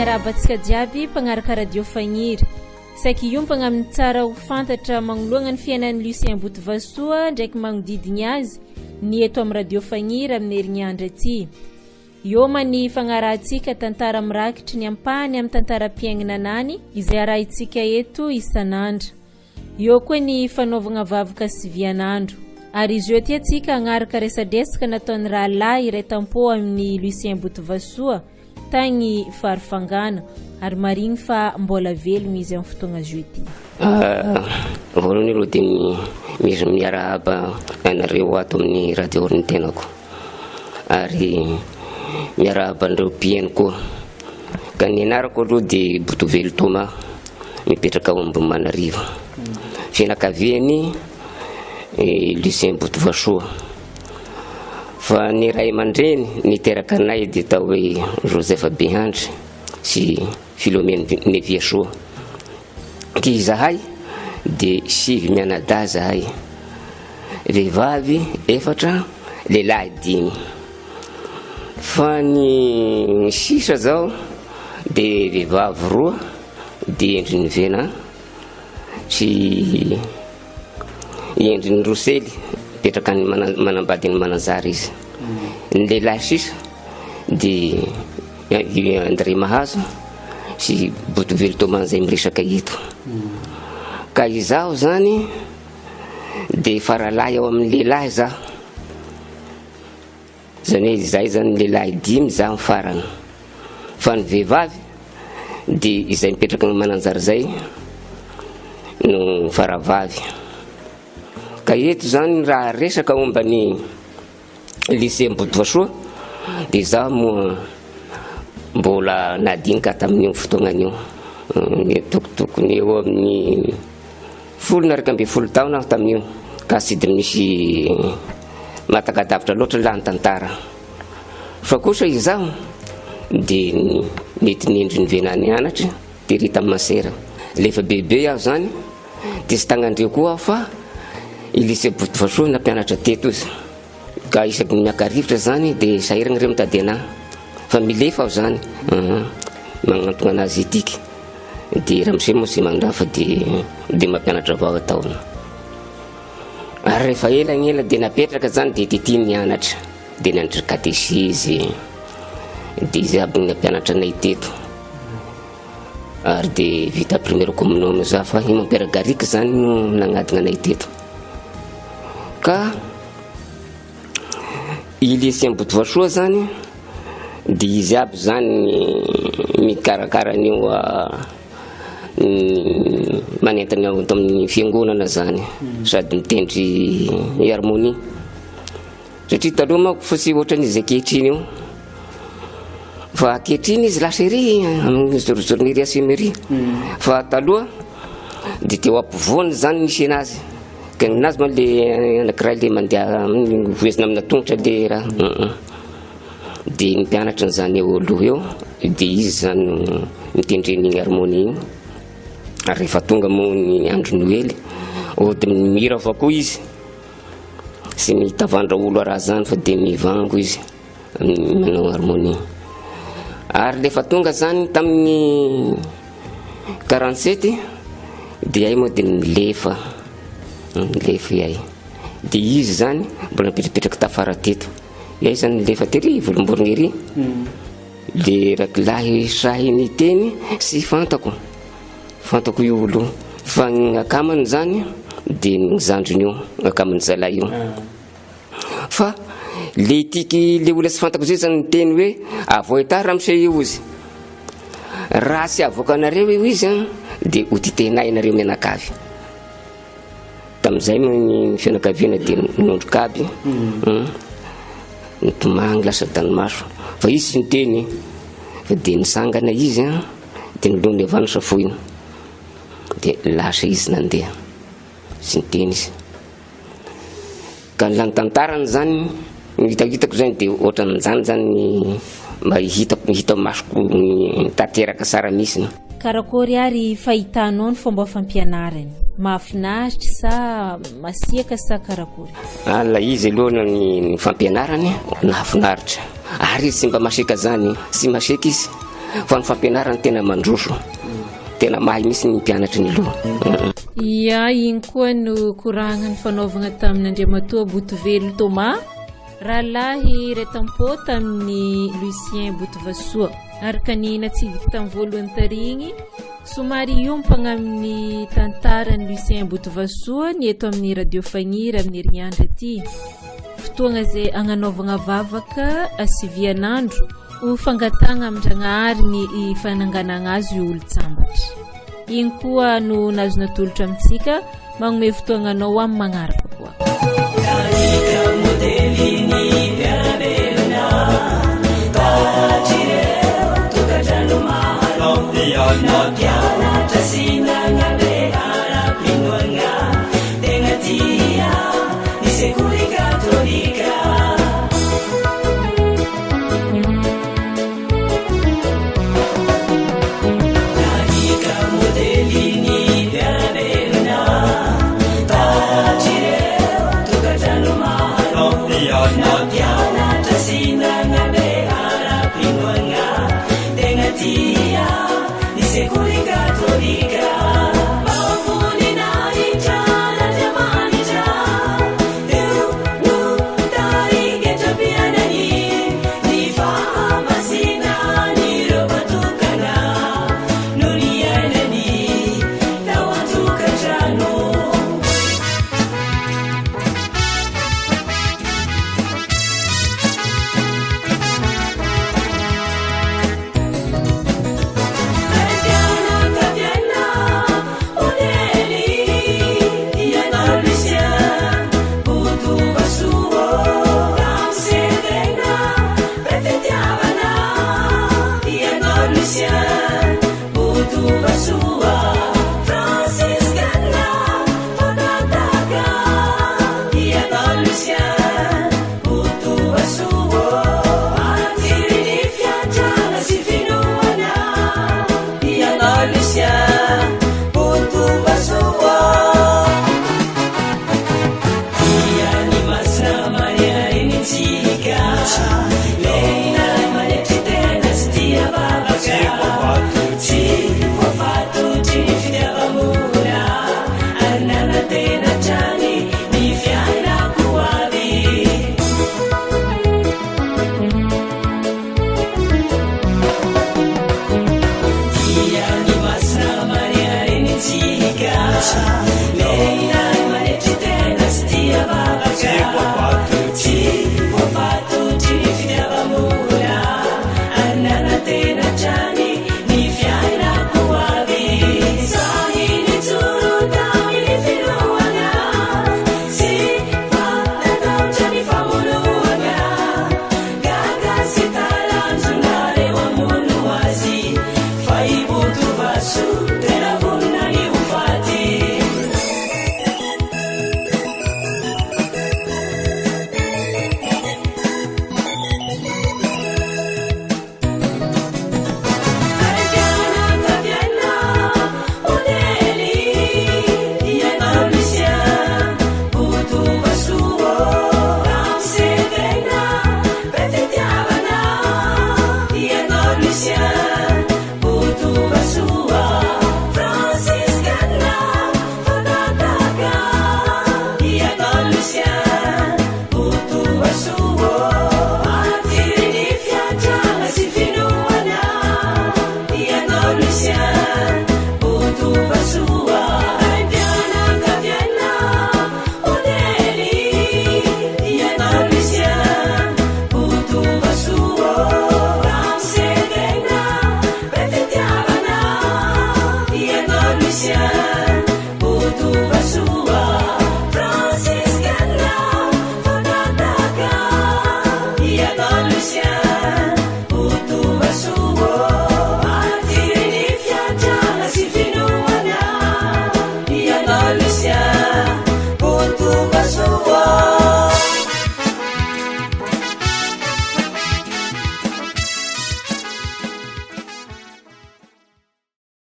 miarabantsika jiaby mpagnaraka radio Fagniry. Saiki iompagna amin'ny tsara ho fantatra magnoloana ny fiainan'ny Lucien Botovasoa ndraiky magnodidiny azy ny eto amin'ny radio Fagniry amin'ny herinandro ity. Ioma ny fagnarantsika tantara mirakitry ny ampahany amin'ny tantaram-piainana anany izay arahintsika eto isan'andro. Eo koa ny fanaovana vavaka sy vianandro. Ary izy eo tiatsika agnaraka resadresaka nataon'ny rahalahy iray tampo amin'ny Lucien Botovasoa tagny farifangana ary marigny fa mbola velogno izy amin'ny fotoagna jeudi. Voalohany aloha dia misy miarahaba anareo ato amin'ny radio ny tenako ary miarahaba an'ireo mpiaino koa. Ka ny anarako aloha dia Botovelo Toma mipetraka ao Ambohimanarivo. Fianakaviany Lucien Botovasoa. Fa ny ray aman-dreny niteraka anay dia tao hoe Joseph Behandry sy Philomène Neviasoa. Ki zahay dia 5 mianadahy zahay. Vehivavy 4, lehilahy 5. Fa ny sisa zao dia vehivavy 2 dia Endriny Vena sy Endriny Rosely petraka ny manambady ny Mananjary izy. Ny lehilahy sisa dia André Mahazo sy Botovelo Toma zay miresaka eto. Ka izaho zany dia faralahy ao amin'ny lehilahy zaho. Zany hoe izay zany lehilahy 5 zaho farany. Fa ny vehivavy dia izay mipetraka ny Mananjary zay no faravavy. Ka eto zany raha resaka momba ny Lucien Botovasoa dia zaho moa mbola nadinika tamin'io fotoagnan'io. Tokotokony eo amin'ny 12 taona aho tamin'io. Ka sy dia misy matakadavitra loatra laha ny tantara. Fa kosa izaho dia mety ny Endriny Vena nianatra dia Rita Masera. Lefa bebe aho zany dia sy tagnandreo koa aho fa i Lucien Botovasoa nampianatra teto izy. Ka isaky miakarivotra zany dia sahiragna ireo mitady anahy fa milefa aho zany magnantona anazy etiky. Dia ramose moa sy mandrafa dia mampianatra avao ataona. Ary rehefa ela dia napetraka zany dia tity nianatra dia nianatra katesizy dia izy aby nampianatra anay teto. Ary dia vita premier communion za fa i Mampera Garika zany no nagnadina anay teto. Ka i Lucien Botovasoa zany dia izy aby zany mikarakara an'io manentana ao tamin'ny fiangonana zany sady mitendry harmonie. Satria taloha manko fa sy ohatran'izy ankehitriny io. Fa ankehitriny izy lasa ery amin'ny journée Assemerie. Fa taloha dia teo ampovoany zany nisy anazy. Ka ninazy moa le anankiray le mandeha voezina amina tongotra le raha. Dia nimpianatra n'izany eo aloha eo dia izy zany mitendren'igny harmonie igny. Ary rehefa tonga moa ny andro Noely ody mihira avao koa izy. Sy mitavandra olo raha zany fa dia mivango izy manao harmonie. Ary rehefa tonga zany tamin'ny 47 dia ay moa dia nilefa iay. Dia izy zany mbola mipetrapetraka tafara teto. Iay zany nilefa tery volomborogna ery. Le rakilahy sahy ny teny sy fantako io olo. Fa ny akamany zany dia ny zandrony io, akamany zalahy io. Fa le tiky le olo sy fantako zay zany ny teny hoe avoita ramose io izy. Raha sy avoaka anareo io izy dia hotitenay nareo mianakavy. Tamin'izay ny fianakaviana dia nondrokaby nitomagny lasa tanomaso. Fa izy sy niteny fa dia nisangana izy dia nilony avano safoina dia lasa izy nandeha sy niteny izy. Ka nilany tantarany zany hitako zany dia ohatran'izany zany mba hita masoko tateraka sara misy. Karakory ary fahitanao ny fomba fampianarany? Mahafinaritra sa masiaka sa karakory? Ala izy aloha ny fampianarany nahafinaritra. Ary izy sy mba masiaka zany, sy masiaka izy fa ny fampianarana tena mandroso, tena mahay misy ny mpianatra ny loha. Ya, iny koa no koragna ny fanaovana tamin'Andriamatoa Botovelo Thomas, rahalahy Retampo tamin'ny Lucien Botovasoa. Araka ny natsidiky tamin'ny voalohany tarigny, somary iompagna amin'ny tantaran'ny Lucien Botovasoa ny eto amin'ny Radio Fagniry amin'ny herinandro aty. Fotoagna zay agnanaovagna vavaka asivian'andro ho fangatagna amin-Dragnahary ny fananganagna azy io olo-tsambatra. Iny koa no nazona tolotra amitsika magnome fotoagnanao amin'ny magnaraka koa. Pianatra sina